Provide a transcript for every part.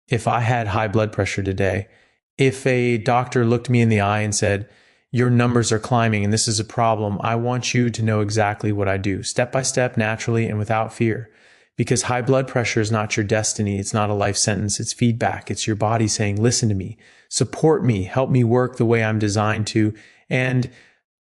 If I had high blood pressure today, if a doctor looked me in the eye and said, your numbers are climbing and this is a problem, I want you to know exactly what I do, step by step, naturally, and without fear. Because high blood pressure is not your destiny. It's not a life sentence. It's feedback. It's your body saying, listen to me, support me, help me work the way I'm designed to. And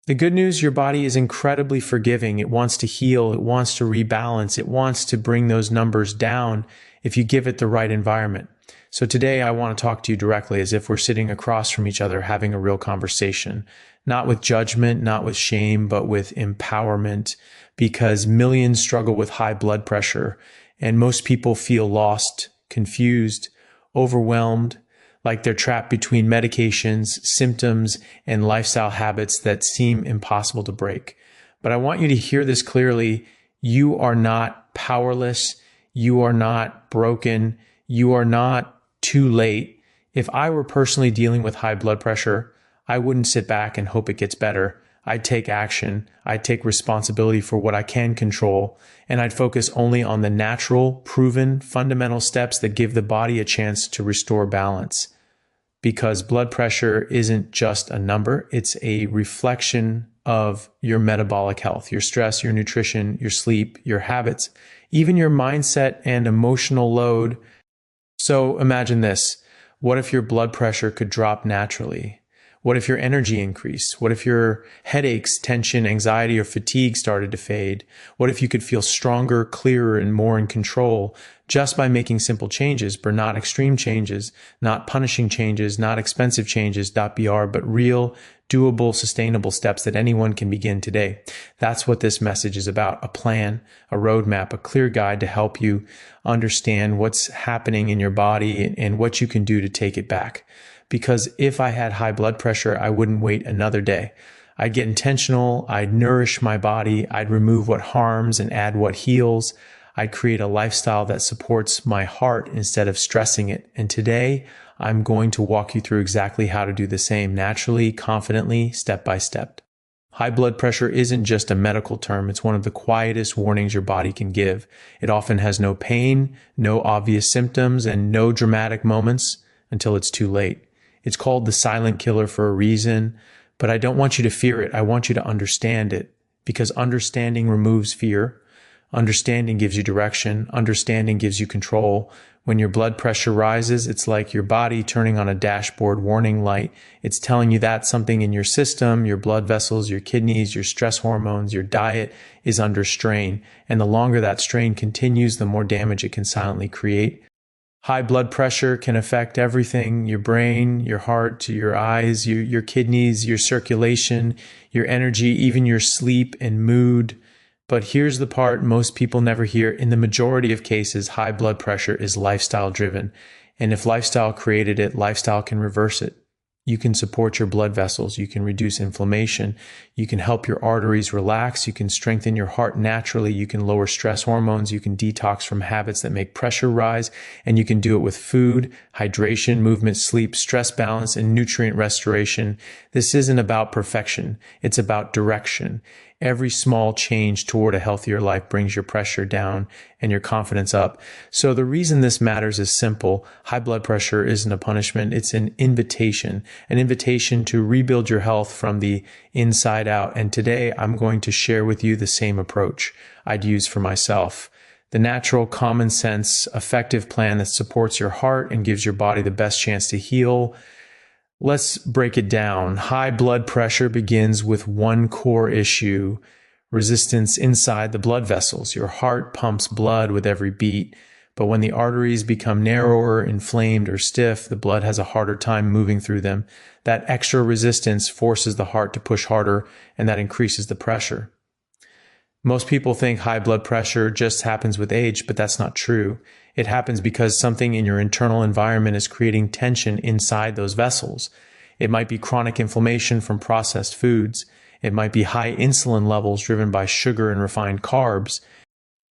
the good news, your body is incredibly forgiving. It wants to heal. It wants to rebalance. It wants to bring those numbers down if you give it the right environment. So today I want to talk to you directly as if we're sitting across from each other having a real conversation, not with judgment, not with shame, but with empowerment, because millions struggle with high blood pressure and most people feel lost, confused, overwhelmed, like they're trapped between medications, symptoms, and lifestyle habits that seem impossible to break. But I want you to hear this clearly. You are not powerless. You are not broken. You are not too late. If I were personally dealing with high blood pressure, I wouldn't sit back and hope it gets better. I'd take action. I'd take responsibility for what I can control, and I'd focus only on the natural, proven, fundamental steps that give the body a chance to restore balance. Because blood pressure isn't just a number, it's a reflection of your metabolic health, your stress, your nutrition, your sleep, your habits, even your mindset and emotional load. So imagine this. What if your blood pressure could drop naturally? What if your energy increased? What if your headaches, tension, anxiety, or fatigue started to fade? What if you could feel stronger, clearer, and more in control just by making simple changes, but not extreme changes, not punishing changes, not expensive changes, .br, but real, doable, sustainable steps that anyone can begin today? That's what this message is about. A plan, a roadmap, a clear guide to help you understand what's happening in your body and what you can do to take it back. Because if I had high blood pressure, I wouldn't wait another day. I'd get intentional. I'd nourish my body. I'd remove what harms and add what heals. I'd create a lifestyle that supports my heart instead of stressing it. And today, I'm going to walk you through exactly how to do the same naturally, confidently, step by step. High blood pressure isn't just a medical term. It's one of the quietest warnings your body can give. It often has no pain, no obvious symptoms, and no dramatic moments until it's too late. It's called the silent killer for a reason, but I don't want you to fear it. I want you to understand it, because understanding removes fear. Understanding gives you direction. Understanding gives you control. When your blood pressure rises, it's like your body turning on a dashboard warning light. It's telling you that something in your system, your blood vessels, your kidneys, your stress hormones, your diet is under strain. And the longer that strain continues, the more damage it can silently create. High blood pressure can affect everything, your brain, your heart, your eyes, your kidneys, your circulation, your energy, even your sleep and mood. But here's the part most people never hear. In the majority of cases, high blood pressure is lifestyle driven. And if lifestyle created it, lifestyle can reverse it. You can support your blood vessels. You can reduce inflammation. You can help your arteries relax. You can strengthen your heart naturally. You can lower stress hormones. You can detox from habits that make pressure rise. And you can do it with food, hydration, movement, sleep, stress balance, and nutrient restoration. This isn't about perfection. It's about direction. Every small change toward a healthier life brings your pressure down and your confidence up. So the reason this matters is simple. High blood pressure isn't a punishment. It's an invitation to rebuild your health from the inside out. And today I'm going to share with you the same approach I'd use for myself. The natural, common sense, effective plan that supports your heart and gives your body the best chance to heal. Let's break it down. High blood pressure begins with one core issue: resistance inside the blood vessels. Your heart pumps blood with every beat, but when the arteries become narrower, inflamed, or stiff, the blood has a harder time moving through them. That extra resistance forces the heart to push harder, and that increases the pressure. Most people think high blood pressure just happens with age, but that's not true. It happens because something in your internal environment is creating tension inside those vessels. It might be chronic inflammation from processed foods. It might be high insulin levels driven by sugar and refined carbs.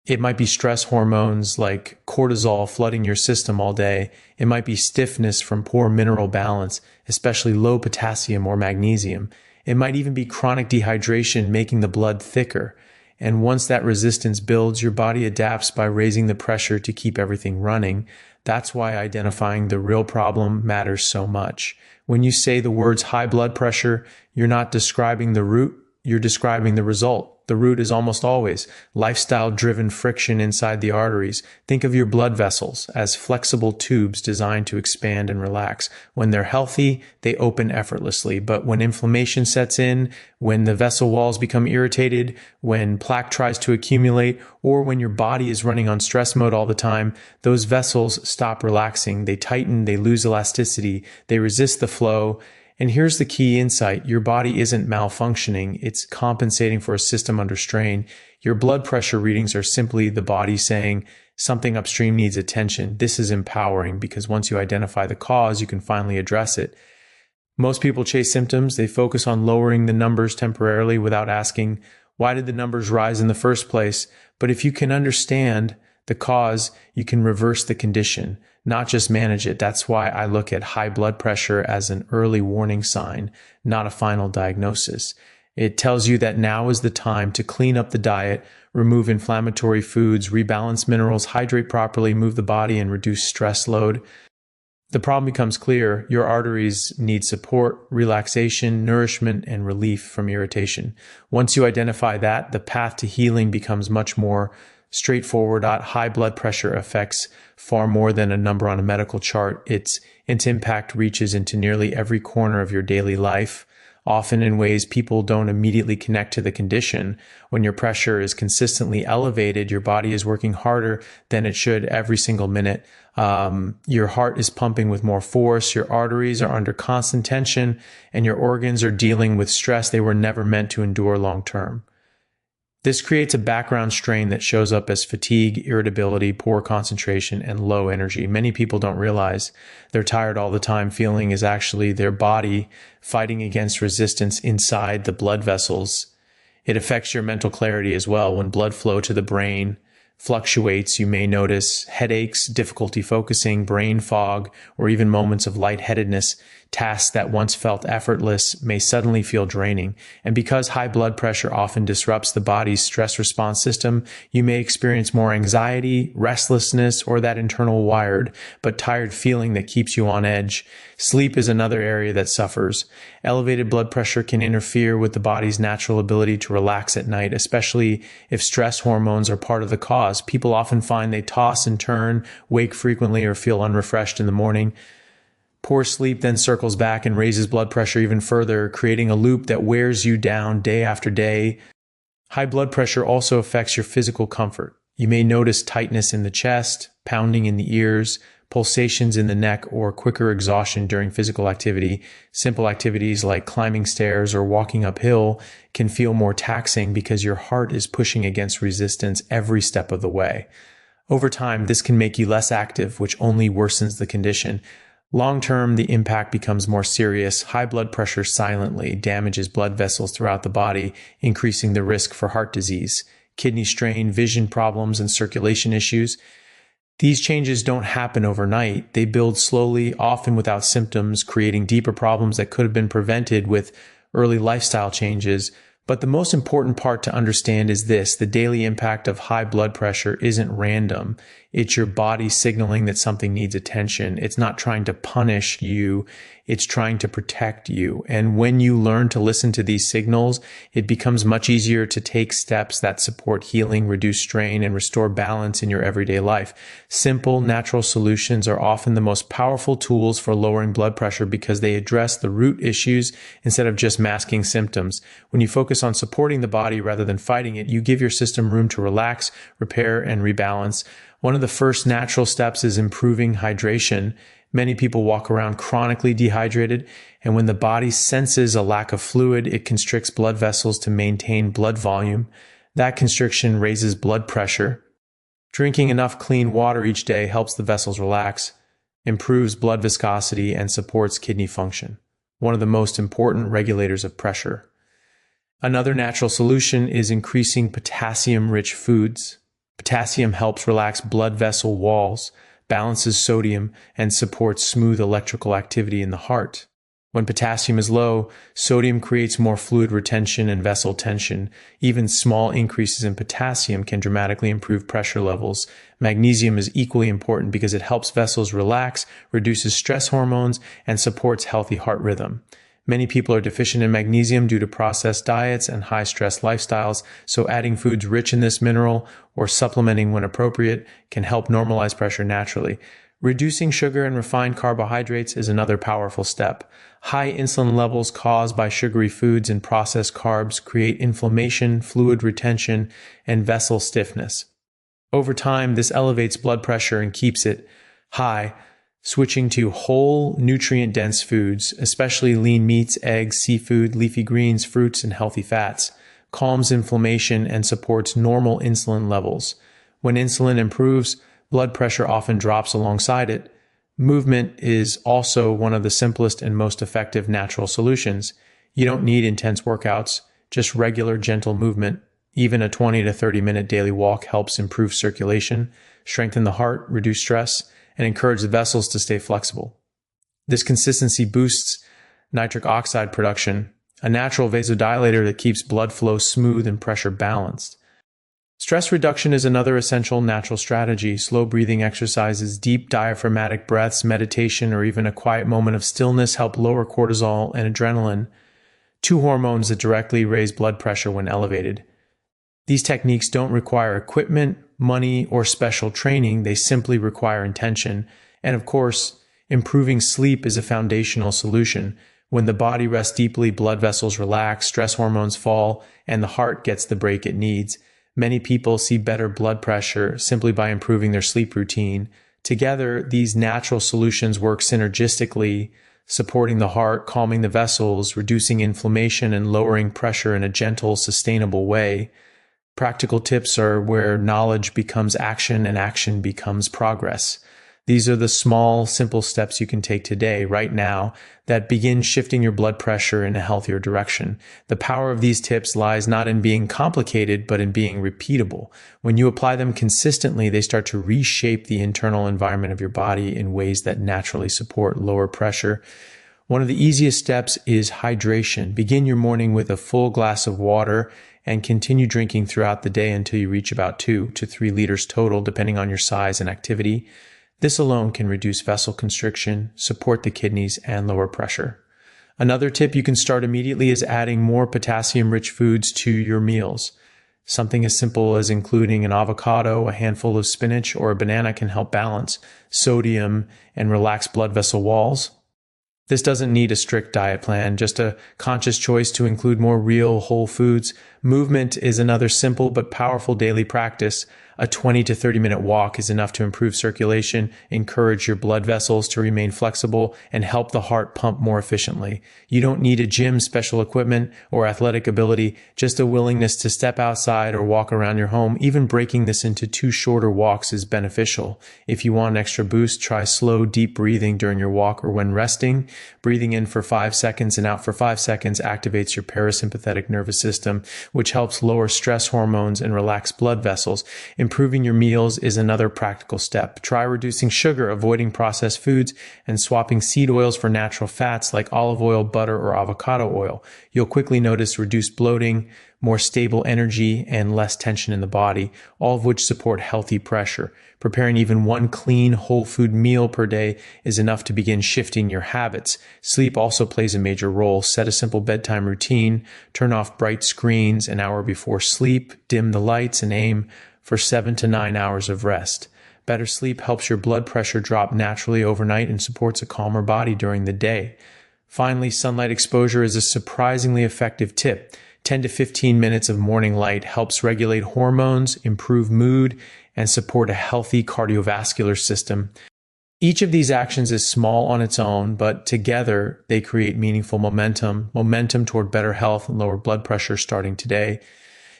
It might be stress hormones like cortisol flooding your system all day. It might be stiffness from poor mineral balance, especially low potassium or magnesium. It might even be chronic dehydration making the blood thicker. And once that resistance builds, your body adapts by raising the pressure to keep everything running. That's why identifying the real problem matters so much. When you say the words high blood pressure, you're not describing the root, you're describing the result. The root is almost always lifestyle-driven friction inside the arteries. Think of your blood vessels as flexible tubes designed to expand and relax. When they're healthy, they open effortlessly. But when inflammation sets in, when the vessel walls become irritated, when plaque tries to accumulate, or when your body is running on stress mode all the time, those vessels stop relaxing. They tighten, they lose elasticity, they resist the flow. And here's the key insight. Your body isn't malfunctioning. It's compensating for a system under strain. Your blood pressure readings are simply the body saying something upstream needs attention. This is empowering because once you identify the cause, you can finally address it. Most people chase symptoms. They focus on lowering the numbers temporarily without asking, why did the numbers rise in the first place? But if you can understand the cause, you can reverse the condition, not just manage it. That's why I look at high blood pressure as an early warning sign, not a final diagnosis. It tells you that now is the time to clean up the diet, remove inflammatory foods, rebalance minerals, hydrate properly, move the body, and reduce stress load. The problem becomes clear. Your arteries need support, relaxation, nourishment, and relief from irritation. Once you identify that, the path to healing becomes much more straightforward. High blood pressure affects far more than a number on a medical chart. Its impact reaches into nearly every corner of your daily life, often in ways people don't immediately connect to the condition. When your pressure is consistently elevated, your body is working harder than it should every single minute. Your heart is pumping with more force, your arteries are under constant tension, and your organs are dealing with stress they were never meant to endure long term. This creates a background strain that shows up as fatigue, irritability, poor concentration, and low energy. Many people don't realize they're tired all the time. Feeling is actually their body fighting against resistance inside the blood vessels. It affects your mental clarity as well. When blood flow to the brain fluctuates, you may notice headaches, difficulty focusing, brain fog, or even moments of lightheadedness. Tasks that once felt effortless may suddenly feel draining. And because high blood pressure often disrupts the body's stress response system, you may experience more anxiety, restlessness, or that internal wired but tired feeling that keeps you on edge. Sleep is another area that suffers. Elevated blood pressure can interfere with the body's natural ability to relax at night, especially if stress hormones are part of the cause. People often find they toss and turn, wake frequently, or feel unrefreshed in the morning. Poor sleep then circles back and raises blood pressure even further, creating a loop that wears you down day after day. High blood pressure also affects your physical comfort. You may notice tightness in the chest, pounding in the ears, pulsations in the neck, or quicker exhaustion during physical activity. Simple activities like climbing stairs or walking uphill can feel more taxing because your heart is pushing against resistance every step of the way. Over time, this can make you less active, which only worsens the condition. Long-term, the impact becomes more serious. High blood pressure silently damages blood vessels throughout the body, increasing the risk for heart disease, kidney strain, vision problems, and circulation issues. These changes don't happen overnight. They build slowly, often without symptoms, creating deeper problems that could have been prevented with early lifestyle changes. But the most important part to understand is this: the daily impact of high blood pressure isn't random. It's your body signaling that something needs attention. It's not trying to punish you. It's trying to protect you. And when you learn to listen to these signals, it becomes much easier to take steps that support healing, reduce strain, and restore balance in your everyday life. Simple, natural solutions are often the most powerful tools for lowering blood pressure because they address the root issues instead of just masking symptoms. When you focus on supporting the body rather than fighting it, you give your system room to relax, repair, and rebalance. One of the first natural steps is improving hydration. Many people walk around chronically dehydrated, and when the body senses a lack of fluid, it constricts blood vessels to maintain blood volume. That constriction raises blood pressure. Drinking enough clean water each day helps the vessels relax, improves blood viscosity, and supports kidney function, one of the most important regulators of pressure. Another natural solution is increasing potassium-rich foods. Potassium helps relax blood vessel walls, balances sodium, and supports smooth electrical activity in the heart. When potassium is low, sodium creates more fluid retention and vessel tension. Even small increases in potassium can dramatically improve pressure levels. Magnesium is equally important because it helps vessels relax, reduces stress hormones, and supports healthy heart rhythm. Many people are deficient in magnesium due to processed diets and high-stress lifestyles, so adding foods rich in this mineral or supplementing when appropriate can help normalize pressure naturally. Reducing sugar and refined carbohydrates is another powerful step. High insulin levels caused by sugary foods and processed carbs create inflammation, fluid retention, and vessel stiffness. Over time, this elevates blood pressure and keeps it high. Switching to whole, nutrient-dense foods, especially lean meats, eggs, seafood, leafy greens, fruits, and healthy fats, calms inflammation and supports normal insulin levels. When insulin improves, blood pressure often drops alongside it. Movement is also one of the simplest and most effective natural solutions. You don't need intense workouts, just regular, gentle movement. Even a 20 to 30-minute daily walk helps improve circulation, strengthen the heart, reduce stress, and encourage the vessels to stay flexible. This consistency boosts nitric oxide production, a natural vasodilator that keeps blood flow smooth and pressure balanced. Stress reduction is another essential natural strategy. Slow breathing exercises, deep diaphragmatic breaths, meditation, or even a quiet moment of stillness help lower cortisol and adrenaline, two hormones that directly raise blood pressure when elevated. These techniques don't require equipment, money, or special training. They simply require intention. And of course, improving sleep is a foundational solution. When the body rests deeply, blood vessels relax, stress hormones fall, and the heart gets the break it needs. Many people see better blood pressure simply by improving their sleep routine. Together, these natural solutions work synergistically, supporting the heart, calming the vessels, reducing inflammation, and lowering pressure in a gentle, sustainable way. Practical tips are where knowledge becomes action and action becomes progress. These are the small, simple steps you can take today, right now, that begin shifting your blood pressure in a healthier direction. The power of these tips lies not in being complicated, but in being repeatable. When you apply them consistently, they start to reshape the internal environment of your body in ways that naturally support lower pressure. One of the easiest steps is hydration. Begin your morning with a full glass of water and continue drinking throughout the day until you reach about 2 to 3 liters total, depending on your size and activity. This alone can reduce vessel constriction, support the kidneys, and lower pressure. Another tip you can start immediately is adding more potassium-rich foods to your meals. Something as simple as including an avocado, a handful of spinach, or a banana can help balance sodium and relax blood vessel walls. This doesn't need a strict diet plan, just a conscious choice to include more real, whole foods. Movement is another simple but powerful daily practice. A 20 to 30-minute walk is enough to improve circulation, encourage your blood vessels to remain flexible, and help the heart pump more efficiently. You don't need a gym, special equipment, or athletic ability, just a willingness to step outside or walk around your home. Even breaking this into 2 shorter walks is beneficial. If you want an extra boost, try slow, deep breathing during your walk or when resting. Breathing in for 5 seconds and out for 5 seconds activates your parasympathetic nervous system, which helps lower stress hormones and relax blood vessels. Improving your meals is another practical step. Try reducing sugar, avoiding processed foods, and swapping seed oils for natural fats like olive oil, butter, or avocado oil. You'll quickly notice reduced bloating, more stable energy, and less tension in the body, all of which support healthy pressure. Preparing even one clean, whole food meal per day is enough to begin shifting your habits. Sleep also plays a major role. Set a simple bedtime routine, turn off bright screens an hour before sleep, dim the lights, and aim for 7 to 9 hours of rest. Better sleep helps your blood pressure drop naturally overnight and supports a calmer body during the day. Finally, sunlight exposure is a surprisingly effective tip. 10 to 15 minutes of morning light helps regulate hormones, improve mood, and support a healthy cardiovascular system. Each of these actions is small on its own, but together they create meaningful momentum toward better health and lower blood pressure starting today.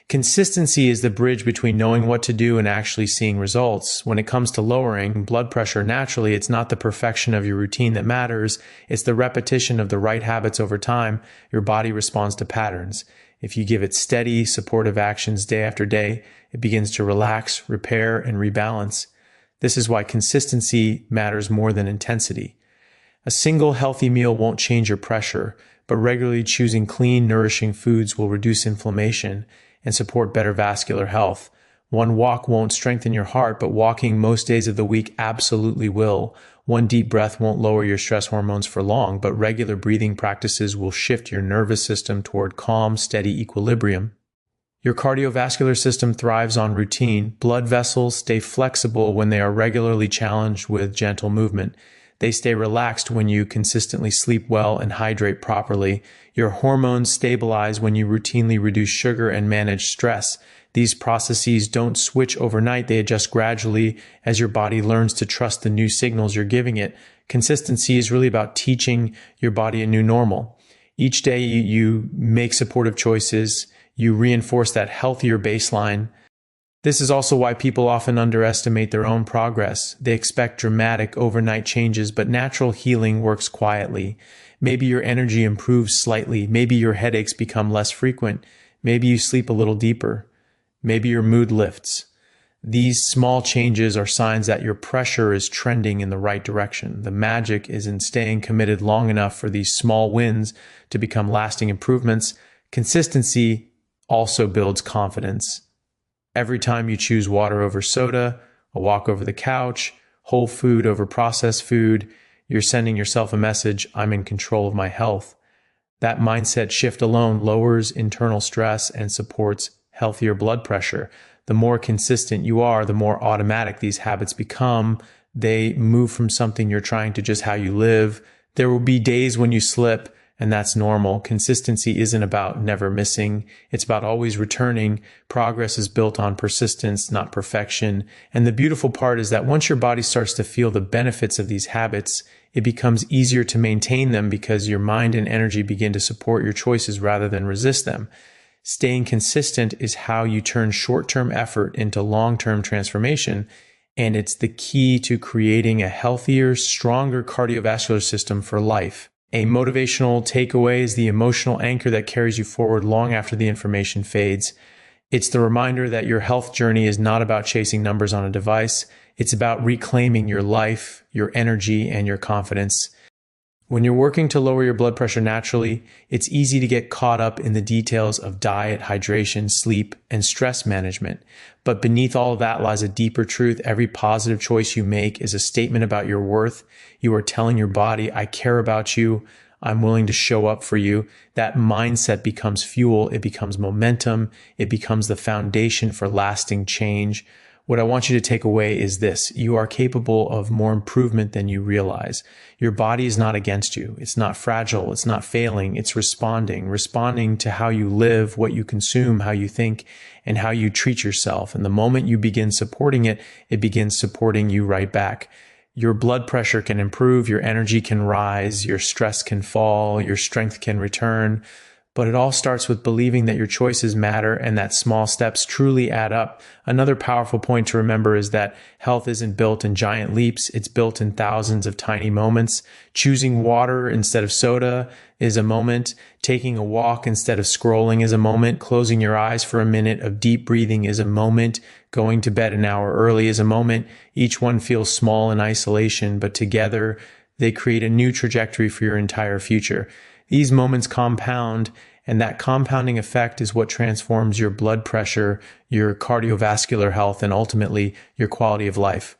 Consistency is the bridge between knowing what to do and actually seeing results. When it comes to lowering blood pressure naturally, it's not the perfection of your routine that matters. It's the repetition of the right habits over time. Your body responds to patterns. If you give it steady, supportive actions day after day, it begins to relax, repair, and rebalance. This is why consistency matters more than intensity. A single healthy meal won't change your pressure, but regularly choosing clean, nourishing foods will reduce inflammation and support better vascular health. One walk won't strengthen your heart, but walking most days of the week absolutely will. One deep breath won't lower your stress hormones for long, but regular breathing practices will shift your nervous system toward calm, steady equilibrium. Your cardiovascular system thrives on routine. Blood vessels stay flexible when they are regularly challenged with gentle movement. They stay relaxed when you consistently sleep well and hydrate properly. Your hormones stabilize when you routinely reduce sugar and manage stress. These processes don't switch overnight, they adjust gradually as your body learns to trust the new signals you're giving it. Consistency is really about teaching your body a new normal. Each day you make supportive choices, you reinforce that healthier baseline. This is also why people often underestimate their own progress. They expect dramatic overnight changes, but natural healing works quietly. Maybe your energy improves slightly. Maybe your headaches become less frequent. Maybe you sleep a little deeper. Maybe your mood lifts. These small changes are signs that your pressure is trending in the right direction. The magic is in staying committed long enough for these small wins to become lasting improvements. Consistency also builds confidence. Every time you choose water over soda, a walk over the couch, whole food over processed food, you're sending yourself a message, I'm in control of my health. That mindset shift alone lowers internal stress and supports healthier blood pressure. The more consistent you are, the more automatic these habits become. They move from something you're trying to just how you live. There will be days when you slip, and that's normal. Consistency isn't about never missing. It's about always returning. Progress is built on persistence, not perfection. And the beautiful part is that once your body starts to feel the benefits of these habits, it becomes easier to maintain them because your mind and energy begin to support your choices rather than resist them. Staying consistent is how you turn short-term effort into long-term transformation, and it's the key to creating a healthier, stronger cardiovascular system for life. A motivational takeaway is the emotional anchor that carries you forward long after the information fades. It's the reminder that your health journey is not about chasing numbers on a device. It's about reclaiming your life, your energy, and your confidence. When you're working to lower your blood pressure naturally, it's easy to get caught up in the details of diet, hydration, sleep, and stress management. But beneath all of that lies a deeper truth. Every positive choice you make is a statement about your worth. You are telling your body, I care about you. I'm willing to show up for you. That mindset becomes fuel. It becomes momentum. It becomes the foundation for lasting change. What I want you to take away is this. You are capable of more improvement than you realize. Your body is not against you. It's not fragile. It's not failing. It's responding to how you live, what you consume, how you think, and how you treat yourself. And the moment you begin supporting it, it begins supporting you right back. Your blood pressure can improve, your energy can rise, your stress can fall, your strength can return. But it all starts with believing that your choices matter and that small steps truly add up. Another powerful point to remember is that health isn't built in giant leaps. It's built in thousands of tiny moments. Choosing water instead of soda is a moment. Taking a walk instead of scrolling is a moment. Closing your eyes for a minute of deep breathing is a moment. Going to bed an hour early is a moment. Each one feels small in isolation, but together they create a new trajectory for your entire future. These moments compound, and that compounding effect is what transforms your blood pressure, your cardiovascular health, and ultimately your quality of life.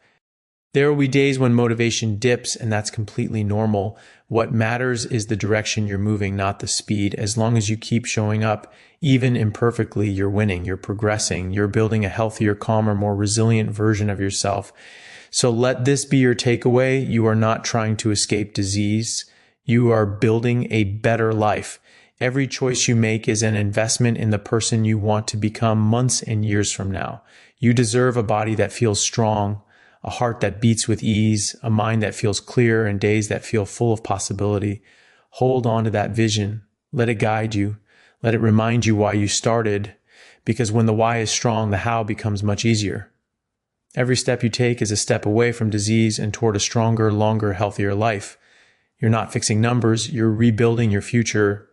There will be days when motivation dips, and that's completely normal. What matters is the direction you're moving, not the speed. As long as you keep showing up, even imperfectly, you're winning, you're progressing, you're building a healthier, calmer, more resilient version of yourself. So let this be your takeaway. You are not trying to escape disease. You are building a better life. Every choice you make is an investment in the person you want to become months and years from now. You deserve a body that feels strong, a heart that beats with ease, a mind that feels clear, and days that feel full of possibility. Hold on to that vision. Let it guide you. Let it remind you why you started, because when the why is strong, the how becomes much easier. Every step you take is a step away from disease and toward a stronger, longer, healthier life. You're not fixing numbers, you're rebuilding your future